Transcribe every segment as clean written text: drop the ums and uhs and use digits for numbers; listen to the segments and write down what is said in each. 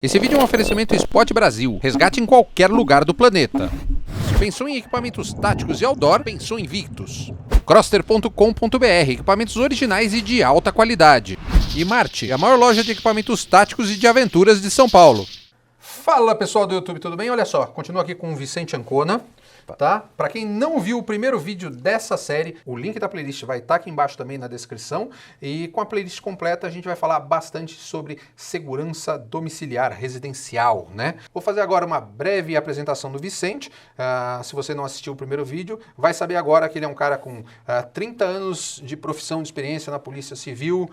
Esse vídeo é um oferecimento Spot Brasil. Resgate em qualquer lugar do planeta. Pensou em equipamentos táticos e outdoor? Pensou em Victus. Crosster.com.br, equipamentos originais e de alta qualidade. E Marte, a maior loja de equipamentos táticos e de aventuras de São Paulo. Fala pessoal do YouTube, tudo bem? Olha só, continuo aqui com o Vicente Ancona, tá? Para quem não viu o primeiro vídeo dessa série, o link da playlist vai estar aqui embaixo também na descrição. E com a playlist completa a gente vai falar bastante sobre segurança domiciliar residencial, né? Vou fazer agora uma breve apresentação do Vicente. Se você não assistiu o primeiro vídeo, vai saber agora que ele é um cara com 30 anos de profissão, de experiência na Polícia Civil,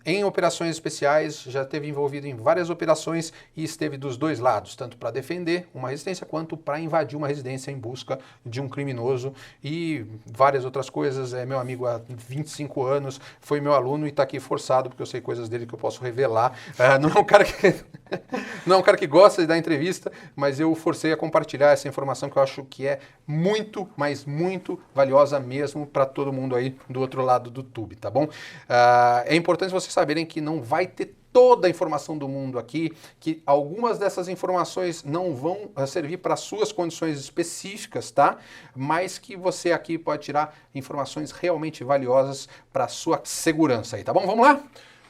em operações especiais, já esteve envolvido em várias operações e esteve dos dois lados, tanto para defender uma residência quanto para invadir uma residência em busca de um criminoso e várias outras coisas. É meu amigo há 25 anos, foi meu aluno e está aqui forçado porque eu sei coisas dele que eu posso revelar. Não é um cara que não é um cara que gosta de dar entrevista, mas eu forcei a compartilhar essa informação que eu acho que é muito, mas muito valiosa mesmo para todo mundo aí do outro lado do tube, tá bom? É importante vocês saberem que não vai ter toda a informação do mundo aqui, que algumas dessas informações não vão servir para suas condições específicas, tá? Mas que você aqui pode tirar informações realmente valiosas para a sua segurança aí, tá bom? Vamos lá?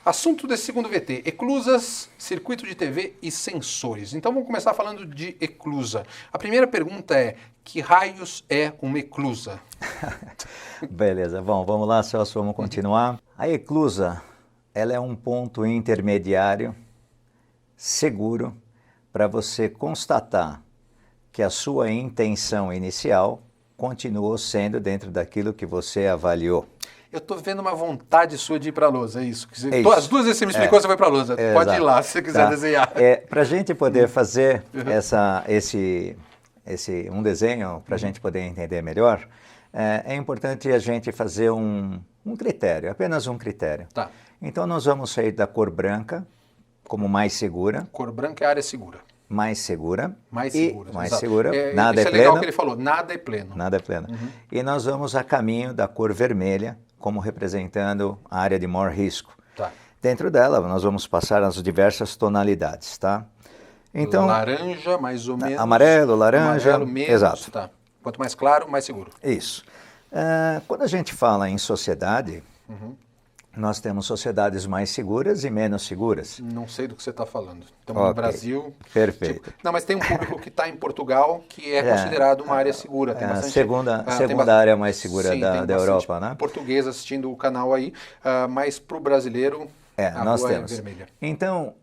Assunto desse segundo VT, eclusas, circuito de TV e sensores. Então vamos começar falando de eclusa. A primeira pergunta é, que raios é uma eclusa? Beleza, bom, vamos lá, Celso, vamos continuar. A eclusa, ela é um ponto intermediário seguro para você constatar que a sua intenção inicial continuou sendo dentro daquilo que você avaliou. Eu estou vendo uma vontade sua de ir para a lousa, é isso? As duas vezes que você me explicou, você vai para a lousa. Pode ir lá, se você quiser desenhar. Para a gente poder fazer um desenho, para a gente poder entender melhor, é importante a gente fazer um critério, apenas um critério. Tá. Então nós vamos sair da cor branca como mais segura. Cor branca é área segura. Mais segura. Mais segura. Mais exato. segura. isso Nada é é pleno. legal que ele falou, nada é pleno. Nada é pleno. E nós vamos a caminho da cor vermelha, como representando a área de maior risco. Tá. Dentro dela, nós vamos passar as diversas tonalidades, tá? Então, laranja, mais ou menos. Amarelo, laranja. Amarelo, menos. Exato. Tá. Quanto mais claro, mais seguro. Isso. Quando a gente fala em sociedade, nós temos sociedades mais seguras e menos seguras. Não sei do que você está falando. Estamos no Brasil. Perfeito. Tipo, não, mas tem um público que está em Portugal que é considerado uma área segura. Tem bastante, segunda área mais segura da Europa, né? Português assistindo o canal aí, mas para o brasileiro nós rua temos. É vermelha. Então,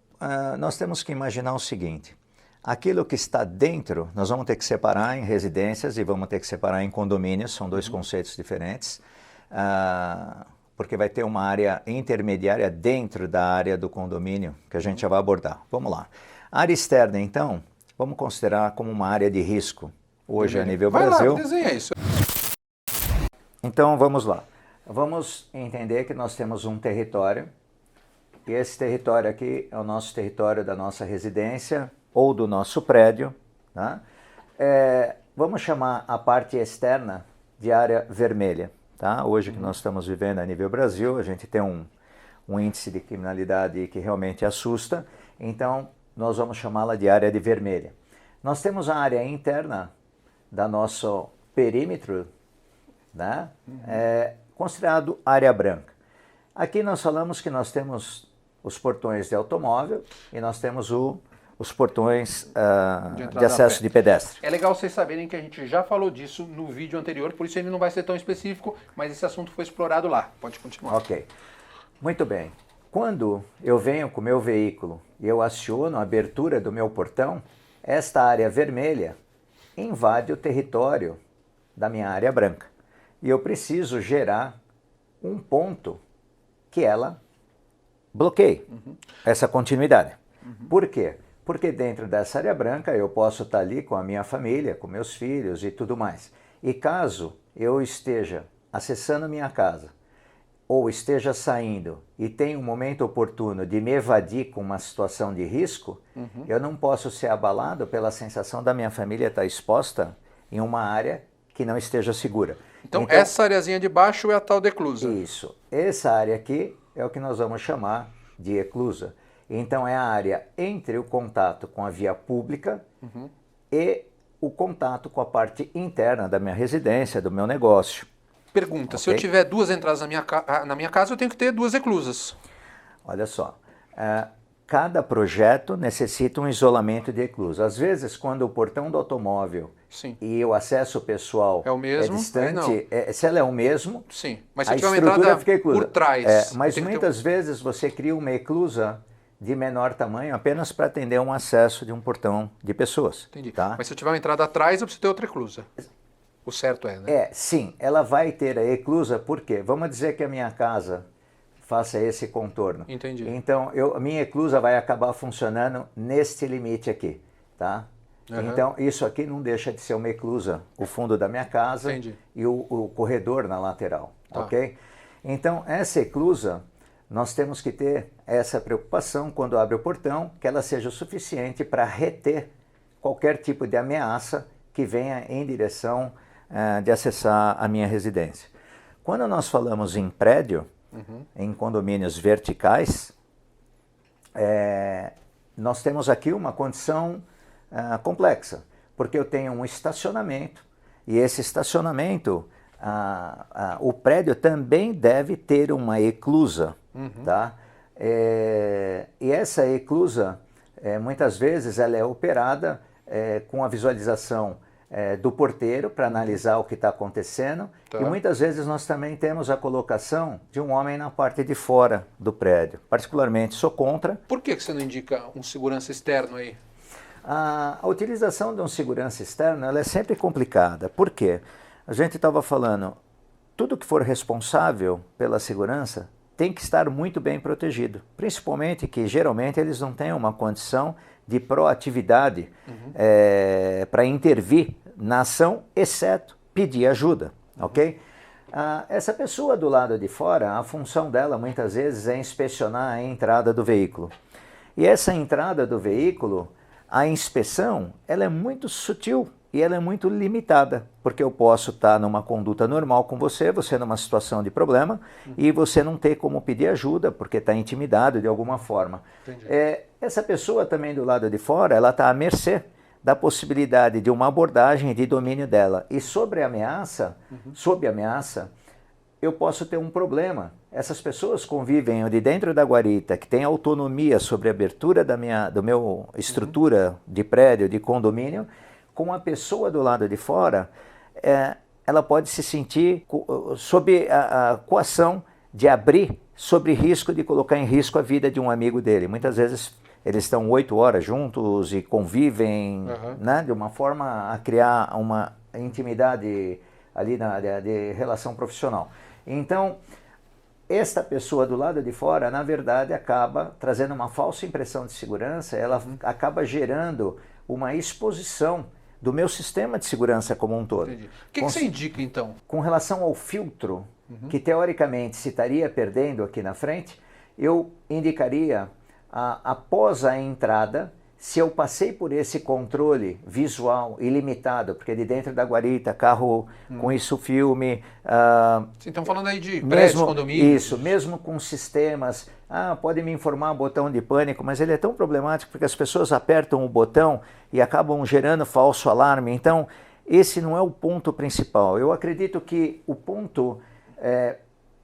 nós temos que imaginar o seguinte. Aquilo que está dentro, nós vamos ter que separar em residências e vamos ter que separar em condomínios, são dois conceitos diferentes. Porque vai ter uma área intermediária dentro da área do condomínio que a gente já vai abordar. Vamos lá. A área externa, então, vamos considerar como uma área de risco. Hoje, a nível Brasil... Vai lá, desenha isso. Então, vamos lá. Vamos entender que nós temos um território, e esse território aqui é o nosso território da nossa residência ou do nosso prédio. Tá? Vamos chamar a parte externa de área vermelha. Tá? Hoje que nós estamos vivendo a nível Brasil, a gente tem um índice de criminalidade que realmente assusta, então nós vamos chamá-la de área de vermelha. Nós temos a área interna da nosso perímetro, né? Considerado área branca. Aqui nós falamos que nós temos os portões de automóvel e nós temos os portões de acesso de pedestre. É legal vocês saberem que a gente já falou disso no vídeo anterior, por isso ele não vai ser tão específico, mas esse assunto foi explorado lá. Pode continuar. Ok. Muito bem. Quando eu venho com o meu veículo e eu aciono a abertura do meu portão, esta área vermelha invade o território da minha área branca. E eu preciso gerar um ponto que ela bloqueie essa continuidade. Por quê? Porque dentro dessa área branca eu posso estar ali com a minha família, com meus filhos e tudo mais. E caso eu esteja acessando minha casa ou esteja saindo e tenha um momento oportuno de me evadir com uma situação de risco, eu não posso ser abalado pela sensação da minha família estar exposta em uma área que não esteja segura. Então essa areazinha de baixo é a tal de eclusa. Isso. Essa área aqui é o que nós vamos chamar de eclusa. Então é a área entre o contato com a via pública e o contato com a parte interna da minha residência, do meu negócio. Pergunta, se eu tiver 2 entradas na minha casa, eu tenho que ter 2 eclusas. Olha só, cada projeto necessita um isolamento de eclusa. Às vezes, quando o portão do automóvel Sim. e o acesso pessoal é o mesmo, distante, se ela é o mesmo, sim. Mas se a eu tiver uma estrutura entrada fica eclusa. por trás... mas muitas vezes você cria uma eclusa de menor tamanho apenas para atender um acesso de um portão de pessoas. Entendi. Tá? Mas se eu tiver uma entrada atrás, eu preciso ter outra eclusa. O certo é, né? Sim, ela vai ter a eclusa, por quê? Vamos dizer que a minha casa faça esse contorno. Entendi. Então, a minha eclusa vai acabar funcionando neste limite aqui, tá? Então, isso aqui não deixa de ser uma eclusa, o fundo da minha casa e o corredor na lateral, ok? Então, essa eclusa, nós temos que ter essa preocupação quando abre o portão, que ela seja o suficiente para reter qualquer tipo de ameaça que venha em direção de acessar a minha residência. Quando nós falamos em prédio, em condomínios verticais, nós temos aqui uma condição complexa, porque eu tenho um estacionamento e esse estacionamento, o prédio também deve ter uma eclusa, tá? E essa eclusa, muitas vezes, ela é operada com a visualização do porteiro para analisar o que está acontecendo, e muitas vezes nós também temos a colocação de um homem na parte de fora do prédio. Particularmente sou contra. Por que você não indica um segurança externo aí? A utilização de um segurança externo ela é sempre complicada. Por quê? A gente estava falando, tudo que for responsável pela segurança tem que estar muito bem protegido. Principalmente que geralmente eles não têm uma condição de proatividade para intervir na ação, exceto pedir ajuda, ok? Essa pessoa do lado de fora, a função dela muitas vezes é inspecionar a entrada do veículo. E essa entrada do veículo, a inspeção, ela é muito sutil e ela é muito limitada, porque eu posso estar numa conduta normal com você numa situação de problema, e você não ter como pedir ajuda, porque está intimidado de alguma forma. Essa pessoa também do lado de fora, ela está à mercê da possibilidade de uma abordagem de domínio dela. E sob ameaça, eu posso ter um problema. Essas pessoas convivem de dentro da guarita, que tem autonomia sobre a abertura do meu estrutura de prédio, de condomínio, com a pessoa do lado de fora, ela pode se sentir sob a coação de abrir sobre risco de colocar em risco a vida de um amigo dele. Muitas vezes eles estão 8 horas juntos e convivem, né, de uma forma a criar uma intimidade ali de relação profissional. Então, esta pessoa do lado de fora, na verdade, acaba trazendo uma falsa impressão de segurança, ela acaba gerando uma exposição do meu sistema de segurança como um todo. Entendi. O que você indica, então? Com relação ao filtro, que teoricamente se estaria perdendo aqui na frente, eu indicaria, após a entrada, se eu passei por esse controle visual ilimitado, porque de dentro da guarita, carro com isso filme... Vocês estão falando aí de prédios, condomínios? Isso, mesmo com sistemas... pode me informar botão de pânico, mas ele é tão problemático porque as pessoas apertam o botão e acabam gerando falso alarme. Então, esse não é o ponto principal. Eu acredito que o ponto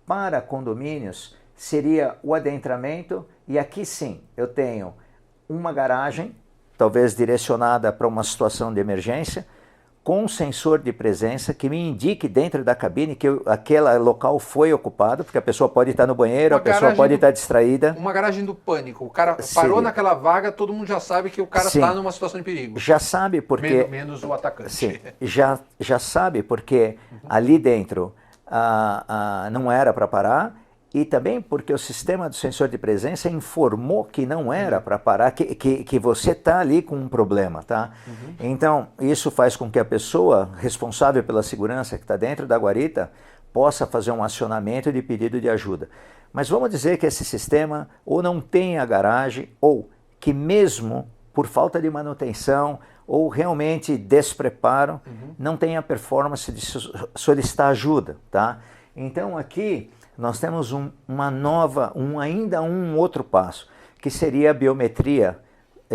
para condomínios seria o adentramento, e aqui sim, eu tenho uma garagem, talvez direcionada para uma situação de emergência, com um sensor de presença que me indique dentro da cabine que aquele local foi ocupado, porque a pessoa pode estar no banheiro, a pessoa pode estar distraída. Uma garagem do pânico. O cara parou naquela vaga, todo mundo já sabe que o cara está numa situação de perigo. Já sabe porque... Menos o atacante. Sim, já sabe porque ali dentro não era para parar, e também porque o sistema do sensor de presença informou que não era para parar, que você está ali com um problema, tá? Então, isso faz com que a pessoa responsável pela segurança que está dentro da guarita possa fazer um acionamento de pedido de ajuda. Mas vamos dizer que esse sistema ou não tem a garagem, ou que mesmo por falta de manutenção ou realmente despreparo, não tem a performance de solicitar ajuda, tá? Então, aqui... nós temos ainda um outro passo, que seria a biometria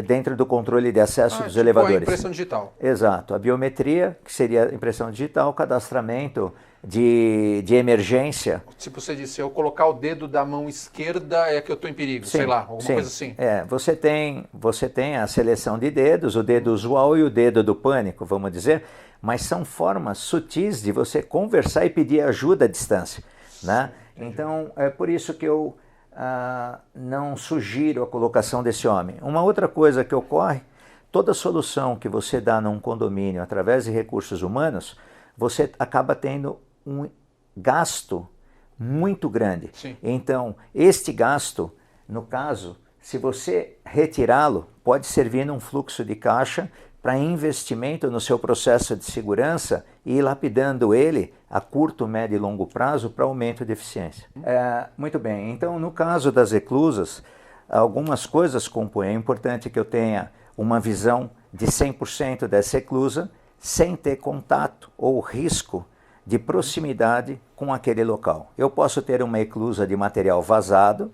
dentro do controle de acesso dos elevadores. A impressão digital. Exato, a biometria, que seria impressão digital, cadastramento de emergência. Tipo, você disse, se eu colocar o dedo da mão esquerda é que eu estou em perigo, Sim, sei lá, alguma sim. coisa assim. Você tem a seleção de dedos, o dedo usual e o dedo do pânico, vamos dizer, mas são formas sutis de você conversar e pedir ajuda à distância, né? Então, é por isso que eu não sugiro a colocação desse homem. Uma outra coisa que ocorre, toda solução que você dá num condomínio através de recursos humanos, você acaba tendo um gasto muito grande. Sim. Então, este gasto, no caso, se você retirá-lo, pode servir num fluxo de caixa para investimento no seu processo de segurança e ir lapidando ele a curto, médio e longo prazo para aumento de eficiência. Muito bem, então no caso das eclusas, algumas coisas compõem. É importante que eu tenha uma visão de 100% dessa eclusa sem ter contato ou risco de proximidade com aquele local. Eu posso ter uma eclusa de material vazado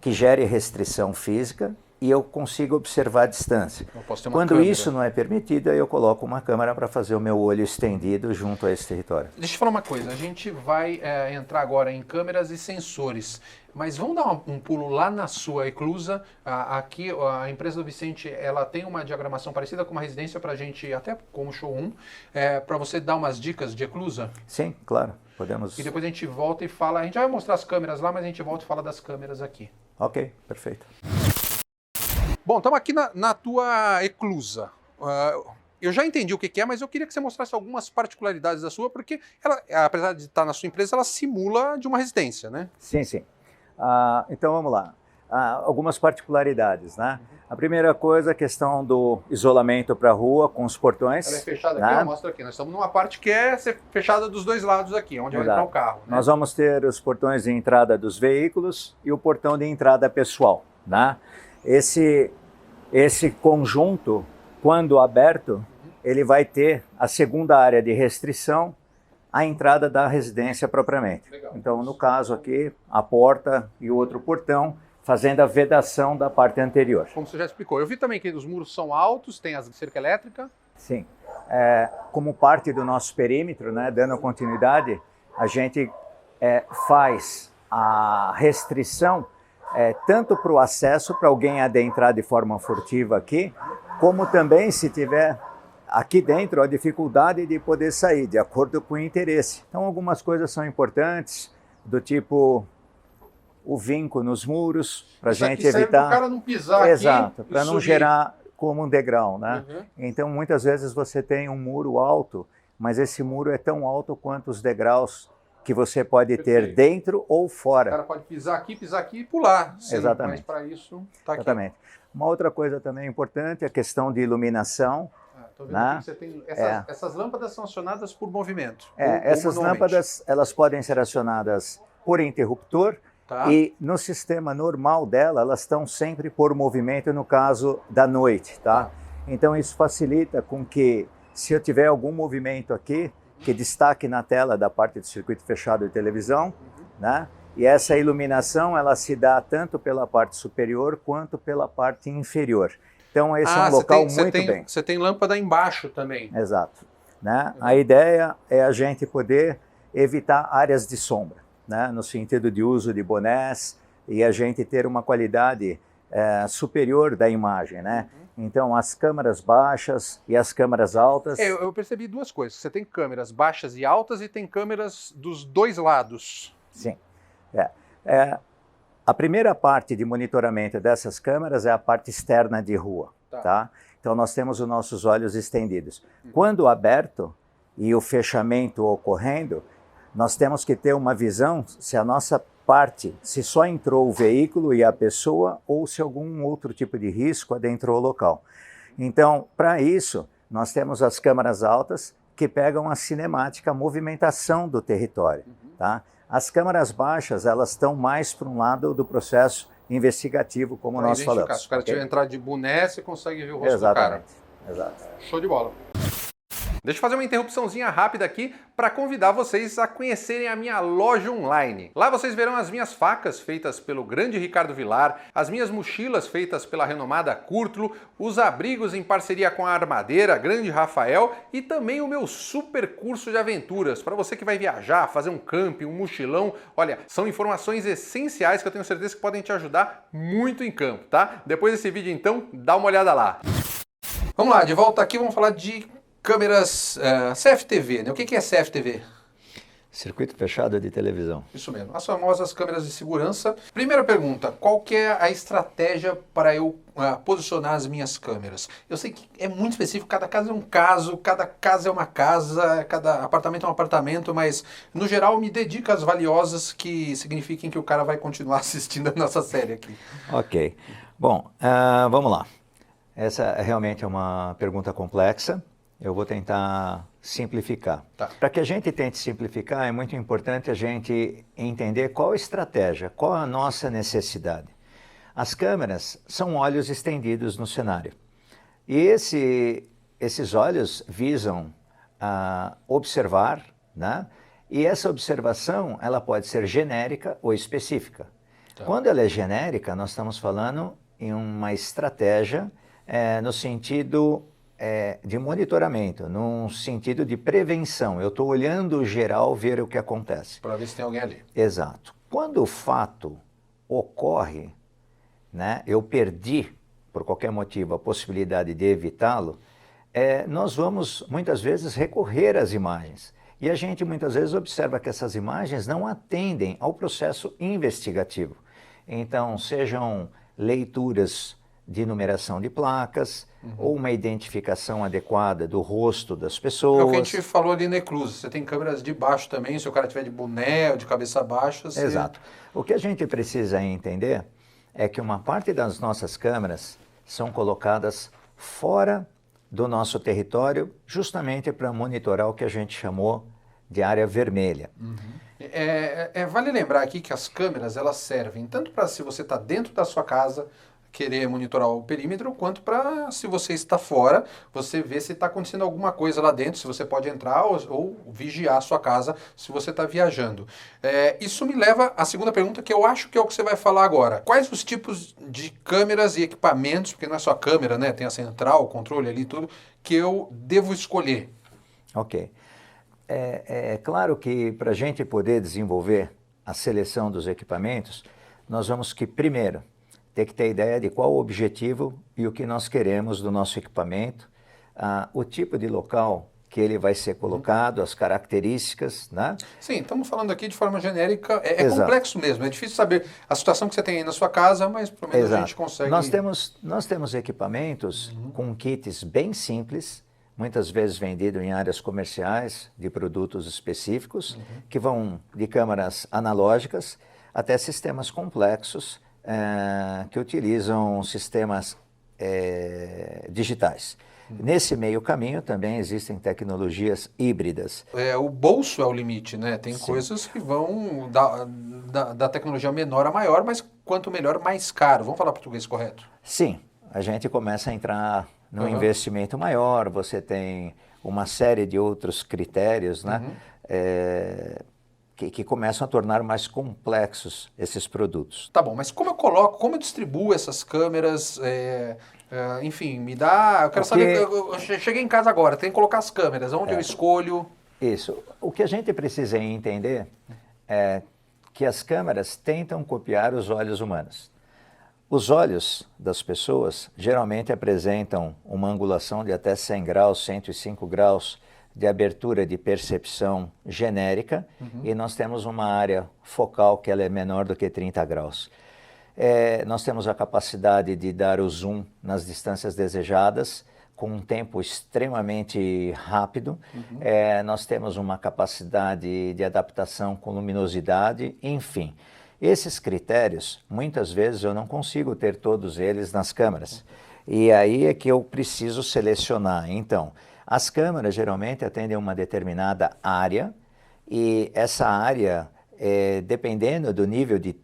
que gere restrição física e eu consigo observar a distância. Quando câmera. Isso não é permitido, eu coloco uma câmera para fazer o meu olho estendido junto a esse território. Deixa eu falar uma coisa, a gente vai entrar agora em câmeras e sensores, mas vamos dar um pulo lá na sua eclusa. Aqui a empresa do Vicente, ela tem uma diagramação parecida com uma residência para a gente, até como showroom, para você dar umas dicas de eclusa? Sim, claro, podemos. E depois a gente volta e fala, a gente vai mostrar as câmeras lá, mas a gente volta e fala das câmeras aqui. Ok, perfeito. Bom, estamos aqui na tua eclusa. Eu já entendi o que é, mas eu queria que você mostrasse algumas particularidades da sua, porque ela, apesar de estar na sua empresa, ela simula de uma residência, né? Sim, sim. Então vamos lá. Algumas particularidades, né? A primeira coisa, a questão do isolamento para a rua com os portões. Ela é fechada né? aqui, ó, mostra aqui. Nós estamos numa parte que é fechada dos dois lados aqui, onde vai entrar o carro. Né? Nós vamos ter os portões de entrada dos veículos e o portão de entrada pessoal, né? Esse conjunto, quando aberto, ele vai ter a segunda área de restrição, a entrada da residência propriamente. Legal. Então, no caso aqui, a porta e o outro portão, fazendo a vedação da parte anterior. Como você já explicou. Eu vi também que os muros são altos, tem a cerca elétrica. Sim. Como parte do nosso perímetro, né, dando continuidade, a gente faz a restrição tanto para o acesso, para alguém adentrar de forma furtiva aqui, como também se tiver aqui dentro a dificuldade de poder sair, de acordo com o interesse. Então algumas coisas são importantes, do tipo o vinco nos muros, para a gente evitar... Para o cara não pisar. Exato, aqui para não gerar como um degrau, né? Então muitas vezes você tem um muro alto, mas esse muro é tão alto quanto os degraus que você pode ter dentro ou fora. O cara pode pisar aqui e pular. Sim, exatamente. Mas para isso, tá aqui. Exatamente. Uma outra coisa também importante é a questão de iluminação. Tô vendo aqui que você tem essas lâmpadas são acionadas por movimento. Essas lâmpadas elas podem ser acionadas por interruptor e no sistema normal dela elas estão sempre por movimento no caso da noite, tá? Então isso facilita com que se eu tiver algum movimento aqui que destaque na tela da parte do circuito fechado de televisão, né? E essa iluminação ela se dá tanto pela parte superior quanto pela parte inferior. Então esse é um local muito bem. Você tem lâmpada embaixo também. Exato. Né? A ideia é a gente poder evitar áreas de sombra, né? No sentido de uso de bonés e a gente ter uma qualidade superior da imagem, né? Então, as câmeras baixas e as câmeras altas... Eu percebi duas coisas. Você tem câmeras baixas e altas e tem câmeras dos dois lados. Sim. A primeira parte de monitoramento dessas câmeras é a parte externa de rua. Tá? Então, nós temos os nossos olhos estendidos. Quando aberto e o fechamento ocorrendo, nós temos que ter uma visão se a nossa parte, se só entrou o veículo e a pessoa ou se algum outro tipo de risco adentrou o local. Então, para isso, nós temos as câmeras altas que pegam a cinemática, a movimentação do território. Tá? As câmeras baixas, elas estão mais para um lado do processo investigativo, como nós falamos. Se o cara tiver entrar de boné, você consegue ver o rosto do cara. Exato. Show de bola. Deixa eu fazer uma interrupçãozinha rápida aqui para convidar vocês a conhecerem a minha loja online. Lá vocês verão as minhas facas feitas pelo grande Ricardo Vilar, as minhas mochilas feitas pela renomada Curtlo, os abrigos em parceria com a Armadeira, grande Rafael, e também o meu super curso de aventuras para você que vai viajar, fazer um camping, um mochilão. Olha, são informações essenciais que eu tenho certeza que podem te ajudar muito em campo, tá? Depois desse vídeo então, dá uma olhada lá. Vamos lá, de volta aqui, vamos falar de câmeras CFTV, né? O que é CFTV? Circuito fechado de televisão. Isso mesmo, as famosas câmeras de segurança. Primeira pergunta, qual que é a estratégia para eu posicionar as minhas câmeras? Eu sei que é muito específico, cada caso é um caso, cada casa é uma casa, cada apartamento é um apartamento, mas no geral me dê dicas valiosas que signifiquem que o cara vai continuar assistindo a nossa série aqui. Ok. Bom, vamos lá. Essa realmente é uma pergunta complexa. Eu vou tentar simplificar. Tá. Para que a gente tente simplificar, é muito importante a gente entender qual a estratégia, qual a nossa necessidade. As câmeras são olhos estendidos no cenário. E esses olhos visam observar, né? E essa observação ela pode ser genérica ou específica. Tá. Quando ela é genérica, nós estamos falando em uma estratégia no sentido de monitoramento, num sentido de prevenção. Eu estou olhando o geral, ver o que acontece. Para ver se tem alguém ali. Exato. Quando o fato ocorre, né, eu perdi, por qualquer motivo, a possibilidade de evitá-lo, nós vamos, muitas vezes, recorrer às imagens. E a gente, muitas vezes, observa que essas imagens não atendem ao processo investigativo. Então, sejam leituras de numeração de placas, ou uma identificação adequada do rosto das pessoas. É o que a gente falou ali na Eclusa. Você tem câmeras de baixo também, se o cara tiver de boné ou de cabeça baixa. Você... Exato. O que a gente precisa entender é que uma parte das nossas câmeras são colocadas fora do nosso território, justamente para monitorar o que a gente chamou de área vermelha. Vale lembrar aqui que as câmeras elas servem tanto para se você está dentro da sua casa, querer monitorar o perímetro, quanto para, se você está fora, você ver se está acontecendo alguma coisa lá dentro, se você pode entrar ou vigiar a sua casa se você está viajando. Isso me leva à segunda pergunta, que eu acho que é o que você vai falar agora. Quais os tipos de câmeras e equipamentos, porque não é só câmera, né? Tem a central, o controle ali, tudo, que eu devo escolher? Ok. É claro que para a gente poder desenvolver a seleção dos equipamentos, nós vamos que, primeiro, ter que ter ideia de qual o objetivo e o que nós queremos do nosso equipamento, o tipo de local que ele vai ser colocado, as características, né? Sim, estamos falando aqui de forma genérica, é complexo mesmo, é difícil saber a situação que você tem aí na sua casa, mas pelo menos a gente consegue... Nós temos equipamentos com kits bem simples, muitas vezes vendidos em áreas comerciais de produtos específicos, que vão de câmeras analógicas até sistemas complexos, que utilizam sistemas digitais. Nesse meio caminho também existem tecnologias híbridas. O bolso é o limite, né? Tem coisas que vão da tecnologia menor a maior, mas quanto melhor, mais caro. Vamos falar português correto? Sim, a gente começa a entrar num investimento maior, você tem uma série de outros critérios, né? Que começam a tornar mais complexos esses produtos. Tá bom, mas como eu coloco, como eu distribuo essas câmeras, enfim, me dá... Eu quero saber, eu cheguei em casa agora, tenho que colocar as câmeras, onde eu escolho? Isso, o que a gente precisa entender é que as câmeras tentam copiar os olhos humanos. Os olhos das pessoas geralmente apresentam uma angulação de até 100 graus, 105 graus, de abertura de percepção genérica, e nós temos uma área focal que ela é menor do que 30 graus. Nós temos a capacidade de dar o zoom nas distâncias desejadas com um tempo extremamente rápido. Nós temos uma capacidade de adaptação com luminosidade, enfim. Esses critérios, muitas vezes eu não consigo ter todos eles nas câmeras. E aí é que eu preciso selecionar. Então, as câmeras geralmente atendem uma determinada área, e essa área, dependendo do nível de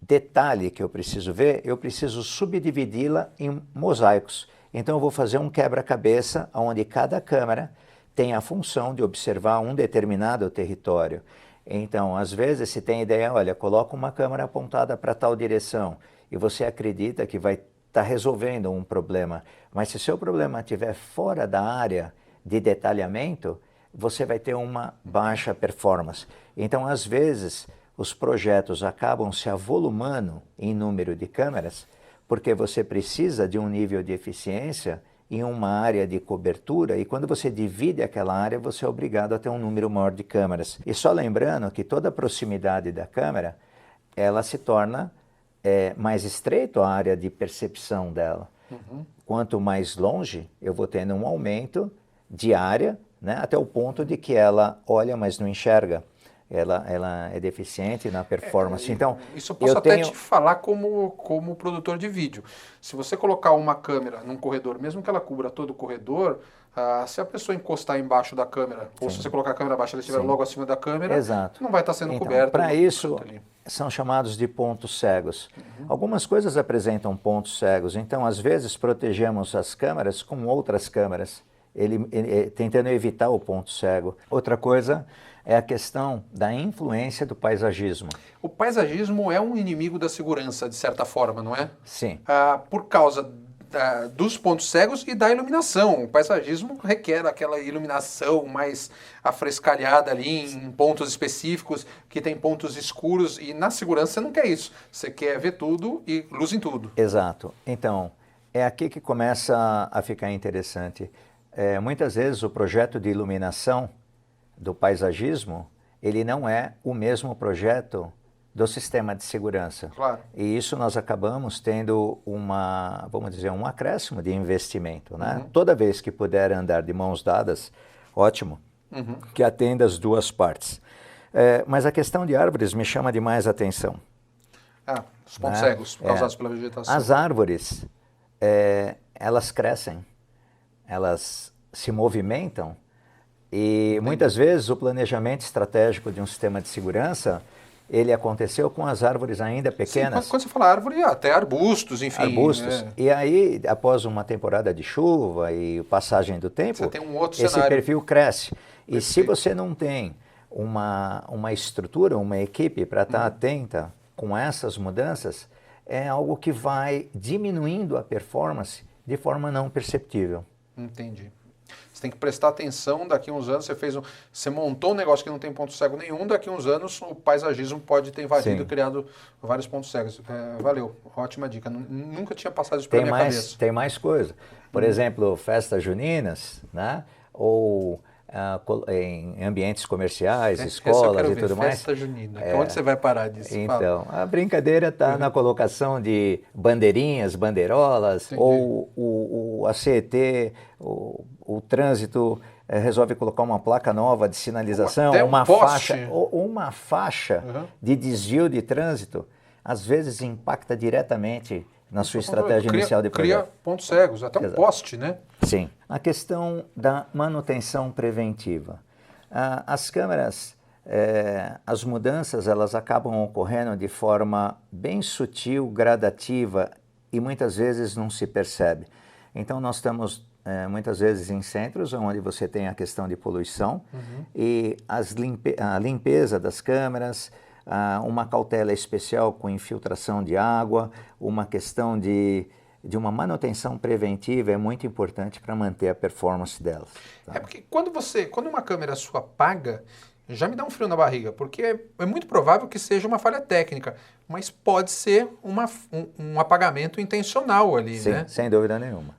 detalhe que eu preciso ver, eu preciso subdividi-la em mosaicos. Então eu vou fazer um quebra-cabeça onde cada câmera tem a função de observar um determinado território. Então, às vezes, se tem ideia, olha, coloca uma câmera apontada para tal direção e você acredita que vai estar resolvendo um problema, mas se o seu problema estiver fora da área de detalhamento, você vai ter uma baixa performance. Então, às vezes, os projetos acabam se avolumando em número de câmeras, porque você precisa de um nível de eficiência em uma área de cobertura, e quando você divide aquela área, você é obrigado a ter um número maior de câmeras. E só lembrando que toda a proximidade da câmera, ela se torna mais estreito a área de percepção dela. Quanto mais longe, eu vou tendo um aumento de área, né, até o ponto de que ela olha, mas não enxerga. Ela é deficiente na performance. Então, isso eu posso até te falar como produtor de vídeo. Se você colocar uma câmera num corredor, mesmo que ela cubra todo o corredor, se a pessoa encostar embaixo da câmera, ou se você colocar a câmera abaixo, ela estiver logo acima da câmera, não vai estar sendo coberta. Para isso, são chamados de pontos cegos. Algumas coisas apresentam pontos cegos, então, às vezes, protegemos as câmeras com outras câmeras, tentando evitar o ponto cego. Outra coisa é a questão da influência do paisagismo. O paisagismo é um inimigo da segurança, de certa forma, não é? Sim. Por causa dos pontos cegos e da iluminação. O paisagismo requer aquela iluminação mais afrescalhada ali em pontos específicos, que tem pontos escuros, e na segurança você não quer isso. Você quer ver tudo e luz em tudo. Exato. Então, é aqui que começa a ficar interessante. Muitas vezes o projeto de iluminação do paisagismo, ele não é o mesmo projeto do sistema de segurança. Claro. E isso nós acabamos tendo vamos dizer, um acréscimo de investimento, né? Toda vez que puder andar de mãos dadas, ótimo, que atenda as duas partes. Mas a questão de árvores me chama demais a atenção. Os pontos cegos causados pela vegetação. As árvores, elas crescem, elas se movimentam, e muitas vezes o planejamento estratégico de um sistema de segurança, ele aconteceu com as árvores ainda pequenas. Sim, quando você fala árvore, até arbustos, enfim. Arbustos. E aí, após uma temporada de chuva e passagem do tempo, você tem um outro esse cenário. perfil cresce. E se você não tem uma estrutura, uma equipe para estar atenta com essas mudanças, é algo que vai diminuindo a performance de forma não perceptível. Entendi. Você tem que prestar atenção, daqui a uns anos você montou um negócio que não tem ponto cego nenhum, daqui a uns anos o paisagismo pode ter invadido e criado vários pontos cegos. Valeu, ótima dica. Nunca tinha passado isso pela minha cabeça. Tem mais coisa. Por exemplo, festas juninas, né? Ou em ambientes comerciais, escolas e tudo mais. Festa junina. Onde você vai parar disso? Então, a brincadeira está na colocação de bandeirinhas, bandeirolas, ou o ACT, o trânsito resolve colocar uma placa nova de sinalização, uma faixa de desvio de trânsito, às vezes impacta diretamente na sua estratégia inicial de projeto. Cria pontos cegos, até um poste, né? Sim. A questão da manutenção preventiva. As câmeras, as mudanças, elas acabam ocorrendo de forma bem sutil, gradativa, e muitas vezes não se percebe. Então, nós estamos muitas vezes em centros onde você tem a questão de poluição e a limpeza das câmeras, uma cautela especial com infiltração de água, uma questão de uma manutenção preventiva é muito importante para manter a performance delas. Tá? Porque quando uma câmera sua apaga, já me dá um frio na barriga, porque é muito provável que seja uma falha técnica, mas pode ser um apagamento intencional ali, Sim, né? Sem dúvida nenhuma.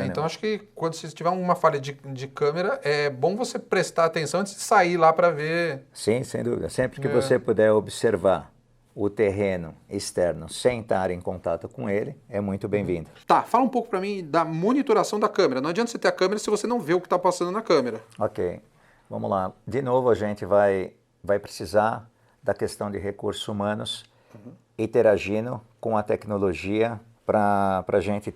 Então acho que quando você tiver uma falha de câmera, é bom você prestar atenção antes de sair lá para ver. Sim, sem dúvida. Sempre que você puder observar o terreno externo sem estar em contato com ele, é muito bem-vindo. Tá, fala um pouco para mim da monitoração da câmera. Não adianta você ter a câmera se você não vê o que está passando na câmera. Ok. Vamos lá. De novo, a gente vai precisar da questão de recursos humanos interagindo com a tecnologia para a gente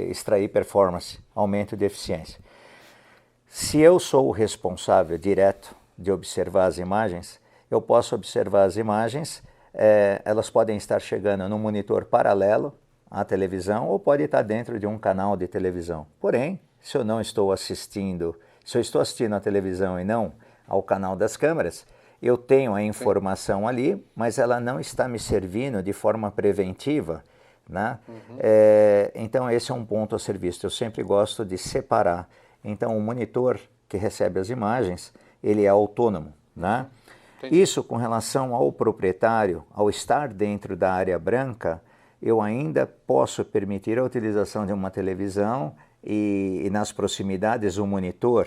extrair performance, aumento de eficiência. Se eu sou o responsável direto de observar as imagens, eu posso observar as imagens, elas podem estar chegando no monitor paralelo à televisão ou pode estar dentro de um canal de televisão. Porém, se eu não estou assistindo Se eu estou assistindo a televisão e não ao canal das câmeras, eu tenho a informação ali, mas ela não está me servindo de forma preventiva, né? Então esse é um ponto a ser visto. Eu sempre gosto de separar. Então o monitor que recebe as imagens, ele é autônomo, né? Isso com relação ao proprietário, ao estar dentro da área branca, eu ainda posso permitir a utilização de uma televisão e nas proximidades um monitor,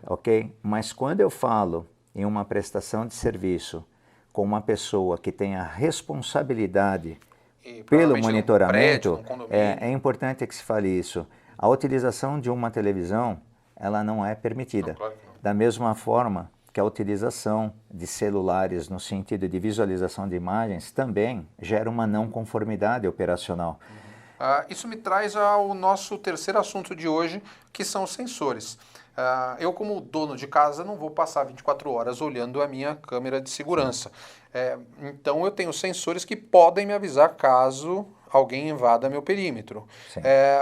ok? Mas quando eu falo em uma prestação de serviço com uma pessoa que tem a responsabilidade pelo monitoramento, é importante que se fale isso. A utilização de uma televisão, ela não é permitida. Não, claro que não. Da mesma forma que a utilização de celulares no sentido de visualização de imagens também gera uma não conformidade operacional. Isso me traz ao nosso terceiro assunto de hoje, que são os sensores. Eu, como dono de casa, não vou passar 24 horas olhando a minha câmera de segurança. Então, eu tenho sensores que podem me avisar caso alguém invada meu perímetro.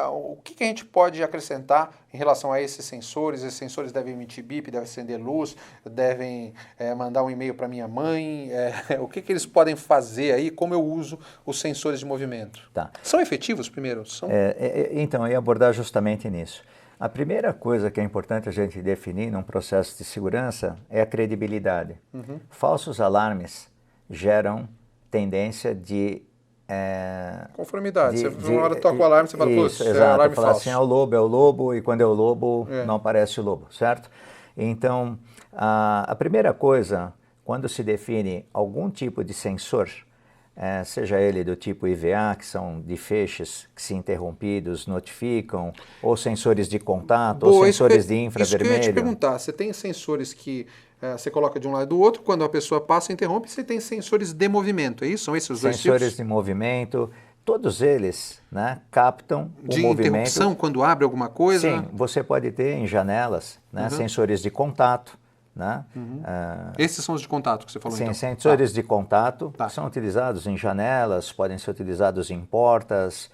O que a gente pode acrescentar em relação a esses sensores? Esses sensores devem emitir bip, devem acender luz, devem mandar um e-mail para minha mãe? O que eles podem fazer aí? Como eu uso os sensores de movimento? Tá. São efetivos, primeiro? Então, eu ia abordar justamente nisso. A primeira coisa que é importante a gente definir num processo de segurança é a credibilidade. Falsos alarmes geram tendência de conformidade. Você uma hora toca o alarme, você fala, isso, é um alarme fala falso. Assim, é o lobo, e quando é o lobo, não aparece o lobo, certo? Então, a primeira coisa, quando se define algum tipo de sensor, seja ele do tipo IVA, que são de feixes que se interrompidos notificam, ou sensores de contato, ou sensores de infravermelho. Isso que eu ia te perguntar, você tem sensores que você coloca de um lado e do outro, quando a pessoa passa, interrompe, você tem sensores de movimento, é isso? São esses os dois tipos? Sensores de movimento, todos eles, né, captam o movimento. De interrupção, quando abre alguma coisa? Sim, você pode ter em janelas, né, sensores de contato. Né? Esses são os de contato que você falou, sim, então? Sensores de contato que são utilizados em janelas, podem ser utilizados em portas,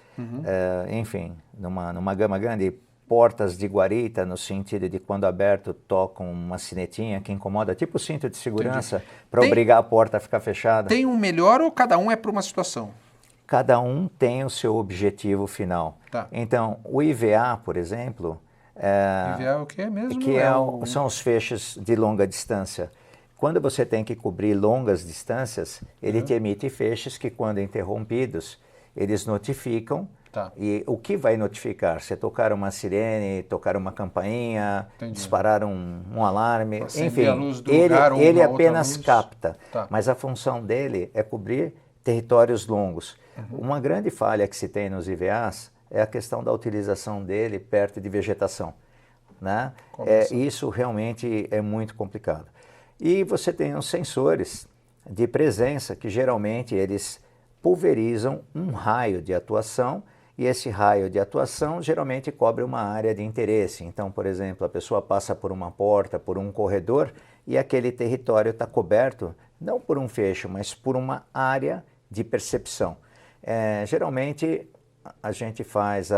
enfim, numa gama grande, portas de guarita, no sentido de quando aberto tocam uma sinetinha que incomoda, tipo cinto de segurança, para obrigar a porta a ficar fechada. Tem um melhor ou cada um é para uma situação? Cada um tem o seu objetivo final. Então, o IVA, por exemplo... IVA é o que mesmo? São os feixes de longa distância. Quando você tem que cobrir longas distâncias, ele te emite feixes que, quando interrompidos, eles notificam. E o que vai notificar? Você tocar uma sirene, tocar uma campainha, disparar um alarme, enfim, ele apenas capta. Mas a função dele é cobrir territórios longos. Uma grande falha que se tem nos IVAs é a questão da utilização dele perto de vegetação, né? Isso realmente é muito complicado. E você tem os sensores de presença que geralmente eles pulverizam um raio de atuação, e esse raio de atuação geralmente cobre uma área de interesse. Então, por exemplo, a pessoa passa por uma porta, por um corredor, e aquele território está coberto não por um fecho, mas por uma área de percepção. Geralmente a gente faz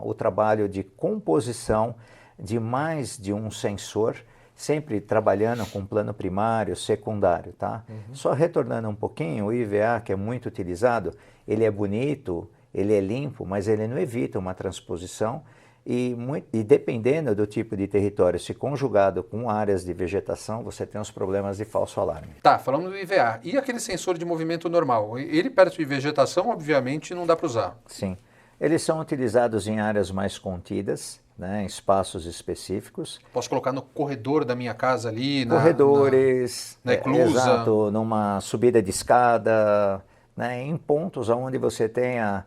o trabalho de composição de mais de um sensor, sempre trabalhando com plano primário, secundário, tá? Só retornando um pouquinho, o IVA, que é muito utilizado, ele é bonito, ele é limpo, mas ele não evita uma transposição e dependendo do tipo de território, se conjugado com áreas de vegetação, você tem os problemas de falso alarme. Falando do IVA, e aquele sensor de movimento normal? Ele perto de vegetação, obviamente, não dá para usar. Sim, eles são utilizados em áreas mais contidas, né, em espaços específicos. Posso colocar no corredor da minha casa ali? Corredores, na eclusa. Exato, numa subida de escada, né, em pontos onde você tenha...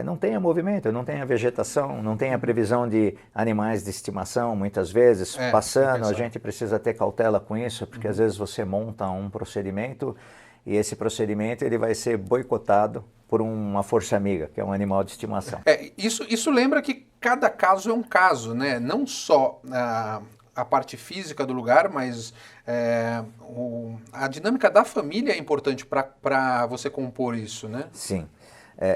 não tenha movimento, não tenha vegetação, não tenha previsão de animais de estimação, muitas vezes, passando, a gente precisa ter cautela com isso, porque às vezes você monta um procedimento e esse procedimento ele vai ser boicotado por uma força amiga, que é um animal de estimação. Isso lembra que cada caso é um caso, né? Não só a parte física do lugar, mas a dinâmica da família é importante para você compor isso, né? Sim.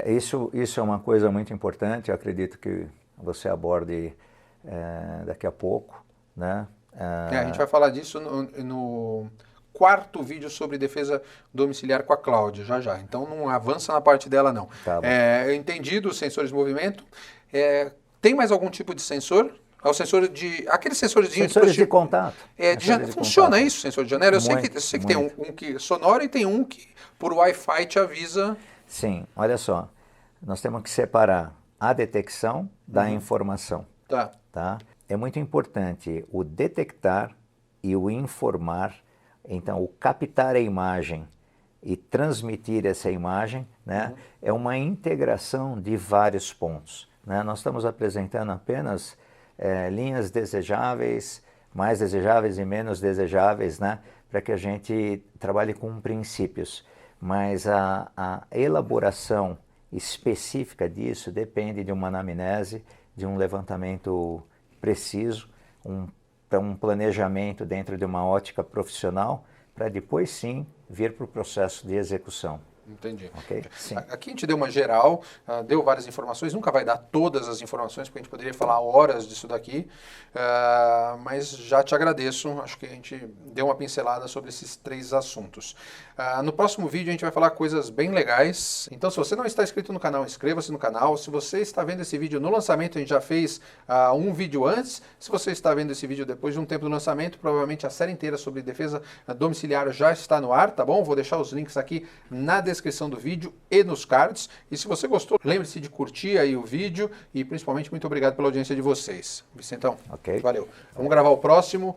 Isso é uma coisa muito importante, eu acredito que você aborde daqui a pouco, né? A gente vai falar disso no quarto vídeo sobre defesa domiciliar com a Cláudia, já. Então não avança na parte dela, não. Tá bom. Eu entendi dos sensores de movimento. Tem mais algum tipo de sensor? É o sensor de... Aqueles sensores de contato. Funciona isso, sensor de janela? Eu sei Muito, que tem um que sonora e tem um que por Wi-Fi te avisa... Sim, olha só. Nós temos que separar a detecção da informação. Tá? É muito importante o detectar e o informar. Então, o captar a imagem e transmitir essa imagem, né, é uma integração de vários pontos. Né? Nós estamos apresentando apenas linhas desejáveis, mais desejáveis e menos desejáveis, né, para que a gente trabalhe com princípios. Mas a elaboração específica disso depende de uma anamnese, de um levantamento preciso, para um planejamento dentro de uma ótica profissional, para depois sim vir para o processo de execução. Entendi. Okay? Sim. Aqui a gente deu uma geral, deu várias informações, nunca vai dar todas as informações, porque a gente poderia falar horas disso daqui, mas já te agradeço, acho que a gente deu uma pincelada sobre esses 3 assuntos. No próximo vídeo a gente vai falar coisas bem legais, então se você não está inscrito no canal, inscreva-se no canal. Se você está vendo esse vídeo no lançamento, a gente já fez um vídeo antes. Se você está vendo esse vídeo depois de um tempo do lançamento, provavelmente a série inteira sobre defesa domiciliar já está no ar, tá bom? Vou deixar os links aqui na descrição do vídeo e nos cards. E se você gostou, lembre-se de curtir aí o vídeo e principalmente muito obrigado pela audiência de vocês. Vicentão, Okay. valeu. Vamos gravar o próximo.